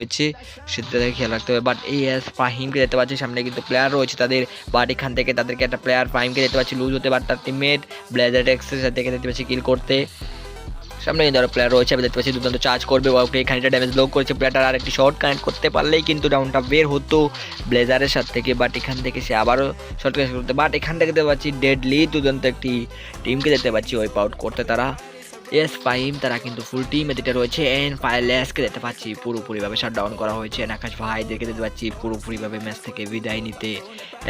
হয়েছে সেটা থেকে খেয়াল রাখতে হবে। বাট এএস ফাহিমকে দেখতে পাচ্ছি সামনে কিন্তু প্লেয়ার রয়েছে তাদের, বাট এখান থেকে তাদেরকে একটা প্লেয়ার ফাহিমকে দেখতে পাচ্ছি লুজ হতে, বাট তার টিমমেট ব্লেজার টেক্সের সাথে দেখতে পাচ্ছি কিল করতে। সামনে কিন্তু আরো প্লেয়ার রয়েছে, আমি দেখতে পাচ্ছি দুর্দান্ত চার্জ করবে, ওকে খানিকটা ড্যামেজ ব্লক করেছে প্লেয়ারটার, আর একটি শর্ট কানেক্ট করতে পারলেই কিন্তু রাউন্ডটা বের হতো ব্লেজারের সাথ থেকে। বাট এখান থেকে সে আবারও শর্ট কানেক্ট করতে, বাট এখান থেকে দেখতে পাচ্ছি ডেডলি দুর্দান্ত একটি টিমকে দেখতে পাচ্ছি ওয়াইপ আউট করতে তারা। এস ফাহিম তারা কিন্তু ফুল টিম এদিকে রয়েছে, এন্ড ফায়ারলেসকে দেখতে পাচ্ছি পুরোপুরিভাবে শাটডাউন করা হয়েছে, আকাশ ভাইদেরকে দেখতে পাচ্ছি পুরোপুরিভাবে ম্যাচ থেকে বিদায় নিতে,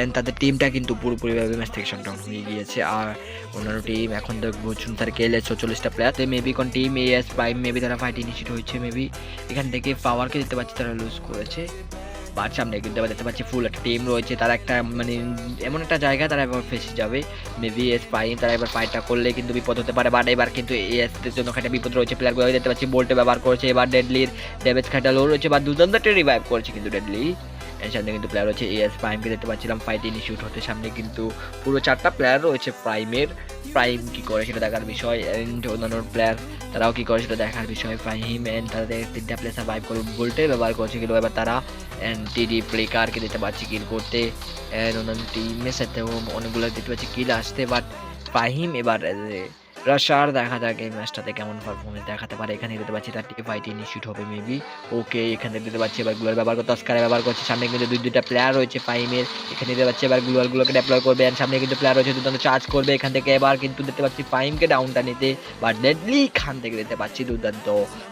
এন্ড তাদের টিমটা কিন্তু পুরোপুরিভাবে ম্যাচ থেকে শাটডাউন হয়ে গিয়েছে। আর অন্যান্য টিম এখন দেখবো তার কেলে 44টা প্লেয়ার, মেবি কোন টিম এস ফাইভ মেবি তারা ফাইট ইনিশিয়েট হয়েছে, মেবি এখান থেকে পাওয়ারকে দেখতে পাচ্ছি তারা লুজ করেছে। বাট সামনে কিন্তু আবার দেখতে পাচ্ছি ফুল একটা টিম রয়েছে, তারা একটা মানে এমন একটা জায়গা তারা এবার ফেসে যাবে, মেবি এস ফাইভ তারা এবার ফাইটটা করলে কিন্তু বিপদ হতে পারে। বাট এবার কিন্তু এস এর জন্য একটা বিপদ রয়েছে, প্লেয়ারগুলো দেখতে পাচ্ছি বোল্টে ব্যবহার করেছে, এবার ডেডলির ড্যামেজ খাটা লো রয়েছে, বা দুর্দান্ত একটা রিভাইভ করেছে কিন্তু ডেডলি। এর সামনে কিন্তু প্লেয়ার রয়েছে এস প্রাইমকে দেখতে পাচ্ছিলাম ফাইট ইনিশিয়েট হতে, সামনে কিন্তু পুরো 4টা প্লেয়ার রয়েছে প্রাইমের, প্রাইম কি করে সেটা দেখার বিষয়, এন্ড অন্যান্য প্লেয়ার তারাও কি করে সেটা দেখার বিষয়। ফাহিম এন্ড তাদের 3টা প্লেয়ার সার্ভাইভ করে বোল্টে ব্যবহার করছে কিন্তু এবার তারা এন্ড টিডি প্লেকারকে দেখতে পাচ্ছি কিল করতে, এন্ড অন্যান্য টিমের সাথেও অনেকগুলো দেখতে পাচ্ছি কিল আসতে। বাট ফাহিম এবার রাশার দেখা যাক এই ম্যাচটাতে কেমন পারফরমেন্স দেখাতে পারে। এখানে দেখতে পাচ্ছি তার টিকে ফাইট ইনিশিয়েট হবে মেবি, ওকে এখানে দেখতে পাচ্ছি এবার গ্লোয়াল ব্যবহার করতে অস্কারে ব্যবহার করছে, সামনে কিন্তু দুইটা প্লেয়ার রয়েছে ফাহিমের, এখানে দেখতে পাচ্ছি এবার গ্লোয়ালগুলোকে ডিপ্লয় করবে, এন্ড সামনে কিন্তু প্লেয়ার রয়েছে দুর্দান্ত চার্জ করবে, এখান থেকে এবার কিন্তু দেখতে পাচ্ছি ফাহিমকে ডাউনটা নিতে, বাট ডেডলি খান থেকে দেখতে পাচ্ছি দুর্দান্ত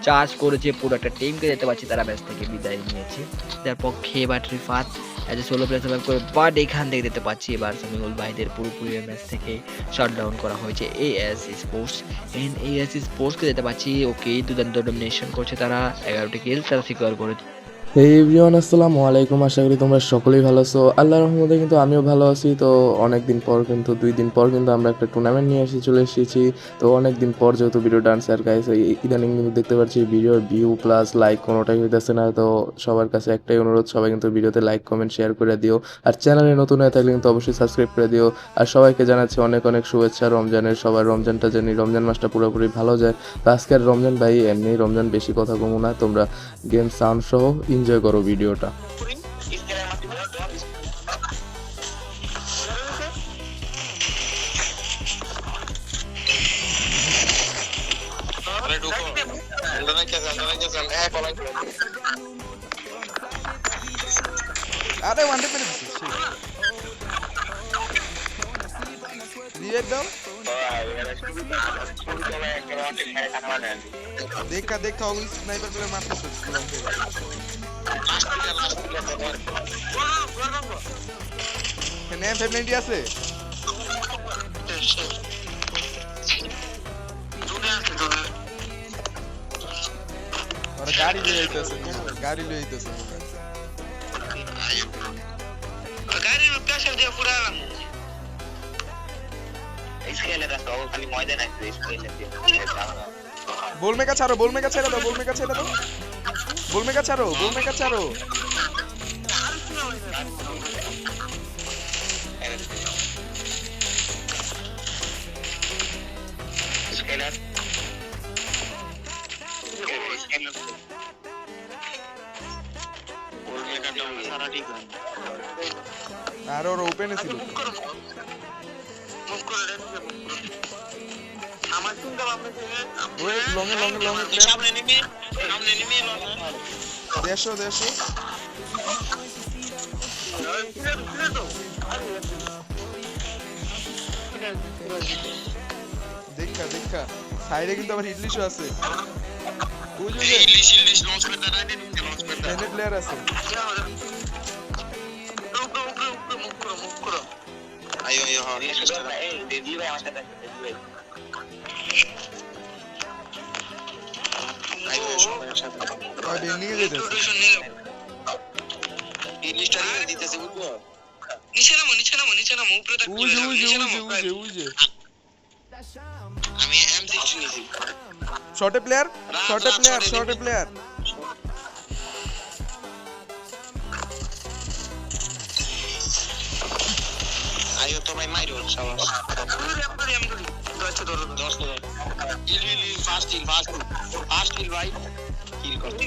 চার্জ করেছে পুরো একটা টিমকে দেখতে পাচ্ছি তারা ম্যাচ থেকে বিদায় নিয়েছে। তার পক্ষে এবার Rifat as a solo player survive করে, বাট এখান থেকে দেখতে পাচ্ছি এবার সামিউল ভাইদের পুরোপুরি ম্যাচ থেকে শাটডাউন করা হয়েছে এএস স্পোর্টস, এন্ড এএস স্পোর্টসকে দেখতে পাচ্ছি ওকে দুর্দান্ত ডমিনেশন করছে তারা, 11টি কিল তারা সিকিউর করে। এই এভরিওয়ান আসসালামু আলাইকুম, আশা করি তোমরা সকলেই ভালো আছো। আল্লাহর রহমতে কিন্তু আমিও ভালো আছি। তো অনেক দিন পর কিন্তু 2 দিন পর কিন্তু আমরা একটা টুর্নামেন্ট নিয়ে চলে এসেছি। তো অনেক দিন পর যেহেতু ভিডিও ডান্স আর গাইস ইদানিং কিন্তু দেখতে পাচ্ছি ভিডিওর ভিউ প্লাস লাইক কোনোটাই হইতেছে না। তো সবার কাছে একটাই অনুরোধ, সবাই কিন্তু ভিডিওতে লাইক কমেন্ট শেয়ার করে দিও, আর চ্যানেলে নতুন হয়ে থাকলে কিন্তু অবশ্যই সাবস্ক্রাইব করে দিও। আর সবাইকে জানাচ্ছি অনেক অনেক শুভেচ্ছা রমজানের। সবার রমজানটা জানি রমজান মাসটা পুরোপুরি ভালো যায়। তো আজকের রমজান ভাই এমনি রমজান বেশি কথা কমু না, তোমরা গেম সাউন্ড সহ এনজয় করো ভিডিওটা। আরে ওয়ানডে পেরে দিছিস রিয়েট দাও দেখা দেখা ওই স্নাইপার প্লেয়ার মারতেছে এখানে M590 আছে ওরা গাড়ি লয়ে আইতাছে গাড়ি লয়ে আইতাছে গাড়ির প্রেসার দিয়ে পুরালাম স্কেলে রাখো খালি ময়দান আছে স্কেলে দিয়ে बोल में का छाड़ो बोल में का छाड़ो बोल में का छाड़ो बोल में का छाड़ो बोल में का छाड़ो स्केलर बोल में का डाउन सारा ठीक है আর ওর ওপেন ছিল মুভ করে আমার টুঙ্গা বাপরে ওই লং প্লেয়ার সামনে নেমে লং দেশো দেখা সাইডে কিন্তু আবার ইংলিশও আছে ওই যে ইংলিশ লঞ্চ করতে না দেন লঞ্চ করতে এনে প্লেয়ার আছে মুভ করো আইও হ্যাঁ এই দেবি ভাই আমার সাথে দেবি ভাই আইও সবার সাথে ওই নিয়ে যেতেছে ইংলিশটা দিতেছে বুঝছো নিচে নামো উপরে তাক ওই যে আমি M16 নিছি শর্টে প্লেয়ার আইও তো ভাই মাইরো শাবাশ আমি আচ্ছা ধরো 10 ধরো ইল ফাস্ট হিল ভাই কিল করতে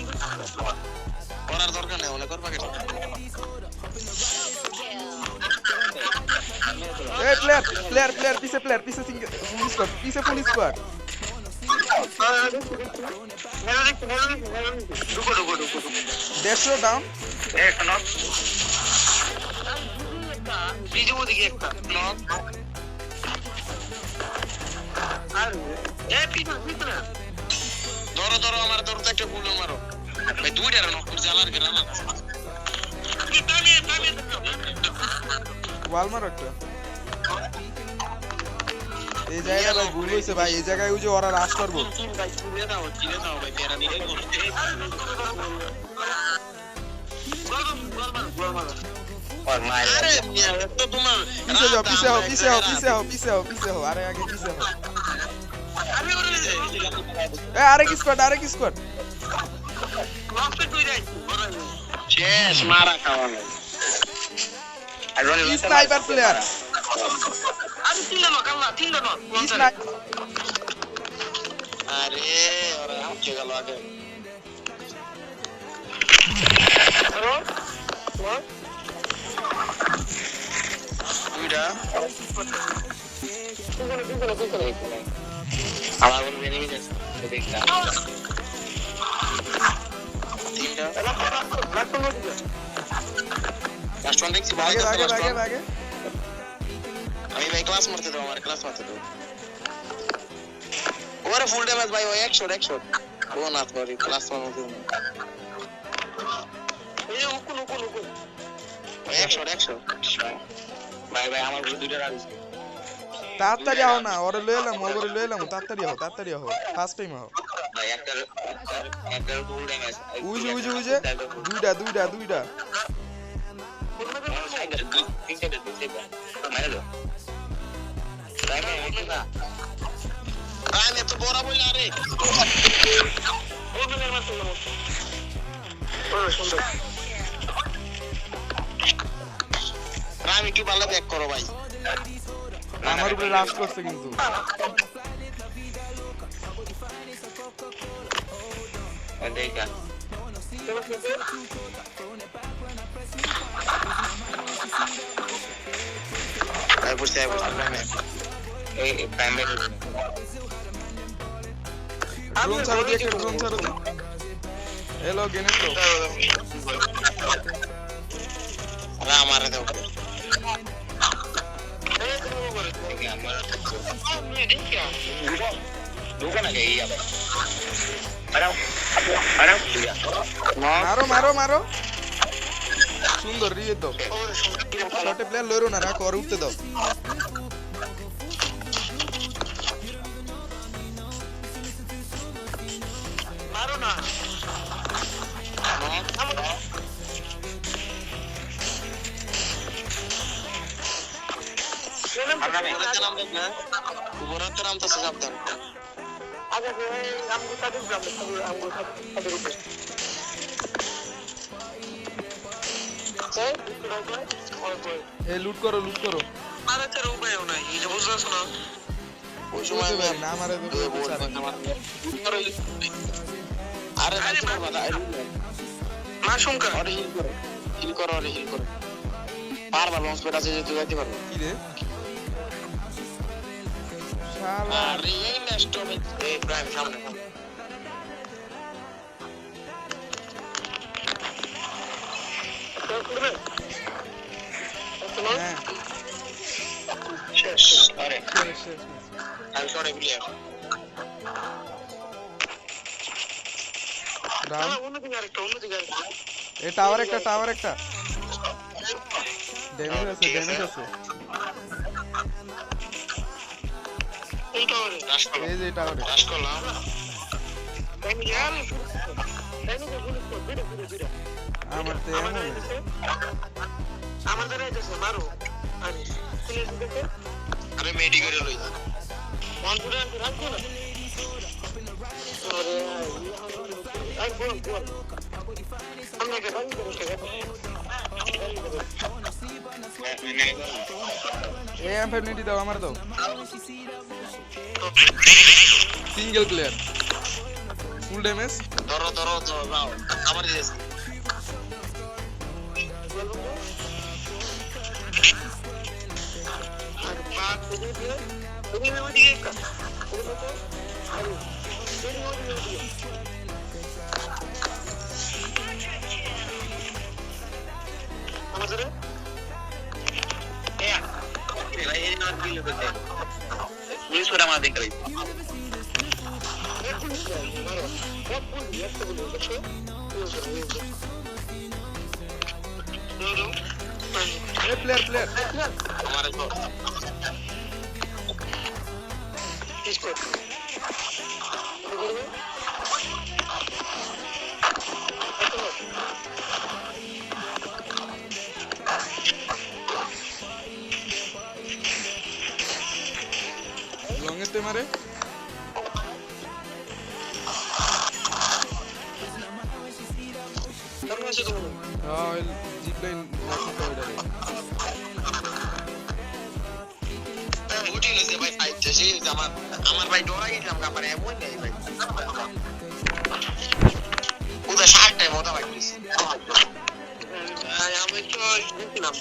কর পাকে ए प्लेयर प्लेयर प्लेयर पीछे सिंगल फुल स्क्वाड डेस्ट्रो डाउन एक नॉक बीजू दिखे एक नॉक ए पीछे ধরো ধরো আমার ধরতে একটা ফুল মারো ভাই দুইটা নক করে জ্বালার গেরালা ওয়াল মারো একটা এই জায়গাটা ভাই ভুল হইছে ভাই এই জায়গায় ওই যে ওরা রাশ করব ভাই চিড়ে দাও ভাই পেরা নিয়ে করো और मार अरे तो तुम पीछे हो अरे आगे पीछे हो ए आरे की स्क्वाड शेष मारा खावांगे स्नाइपर प्लेयर अरे तीन नो कल्ला अरे और हम के गलो आगे हेलो দুইটা আমার বল বেরিয়ে গেছে দেখটা তিনটা লাস্ট ওয়ান দেখছি ভাই भागे আমি ভাই ক্লাস মারতে দাও আমার ক্লাস মারতে দাও ওরে ফুল ড্যামেজ ভাই ও 100 ও না করি ক্লাস মারতে এই উকুন 100 ভাই আমার দুইটা রাখছি তাড়াতাড়ি আও না ওরে লয়ে এলাম তাড়াতাড়ি আও ফার্স্ট টাইম আও ভাই একটা ফুল ড্যামেজ উইজে দুইটা আমি তো বড় বলি আরে আমি কি ভালো ব্যাক করো ভাই আমার উপরে রাশ করছে কিন্তু দেখা I push এই প্রাইমারি ড্রোন ছাড়ো দি হ্যালো গেনেটো আরে আমারে দাও দোকানে গিয়ে আবার মারো সুন্দর রিয়ে দাও শটে প্লেয়ার লইরো না রাখো আর উঠতে দাও মারো না উপরের নাম তো সাবধান আগে আমগো তাদের গ্রামে আমগো তাদের উপরে এ লুট করো আরে তোর উপায় নাই এই যে বুঝছস না ওই সময় না মারে তো আরে না শঙ্কা আরে হিল করো বারবার লঞ্চ পেট আছে যে তুই যাইতে পারবি কি রে শালা আরে এই নেক্সট এই প্রাইম সামনে হ্যাঁ শেষ আরে শেষ আমি সরি প্লেয়ার ডাউন অন্যদিকে আরেকটা এ টাওয়ার একটা ড্যামেজ আছে এই টাওয়ারে রাশ করো এই যে টাওয়ারে রাশ করলাম আমি জানি আমার তে আমার দ্বারা এসেছে মারো আরে শুনে দিতে আরে মেডি করে লই কনফিডেন্স রাখো না আরে আই বল আমাকে বন্ধ করে এ M590 দাও আমার দাও সিঙ্গেল প্লেয়ার ফুল ড্যামেজ ধরো দাও আমার দিয়েছে তুমি ওদিকে একটা আরে তুমি ওদিকে আমাদের এই না দিল করতে পুলিশ ওরা আমাদের দেখতে এ প্লেয়ার প্লেয়ার हमारे को किसको লং এতে মারে कब से तुम হ্যাঁ জিপ লাইন রাখি তো ওইটারে উঠি লইছে ভাই ফাইট শেষ আমার ভাই ডরা গেছিলাম কাপারে এমন নেই ভাই ওটা শার্ট টাইম ওটা ভাই প্লিজ আমি তো দেখছিলাম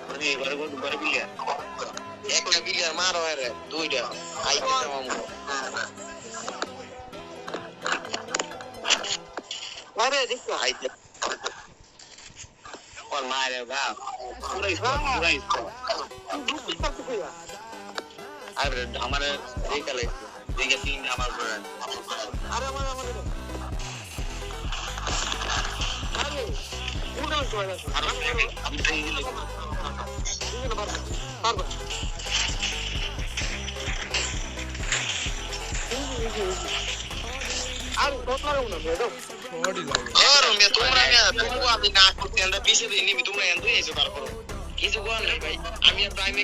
মানে এবারে বড় বিলিয়ার একটা বিলিয়ার মারো রে দুইটা আইতে মামু আরে দেখো আইতে और मारे बा पूरा इसको अरे हमारे देख ले देख तीन हमारे अरे हमारे अरे पूरा तो है हम सही लगे बार अरे बहुत मारो ना मेरे বডি লাগে और मैं तुमको अभी ना करते अंदर पीछे भी नहीं तुमने अंदर ऐसे बार करो কিছু করার নাই ভাই আমি আর প্রাইমে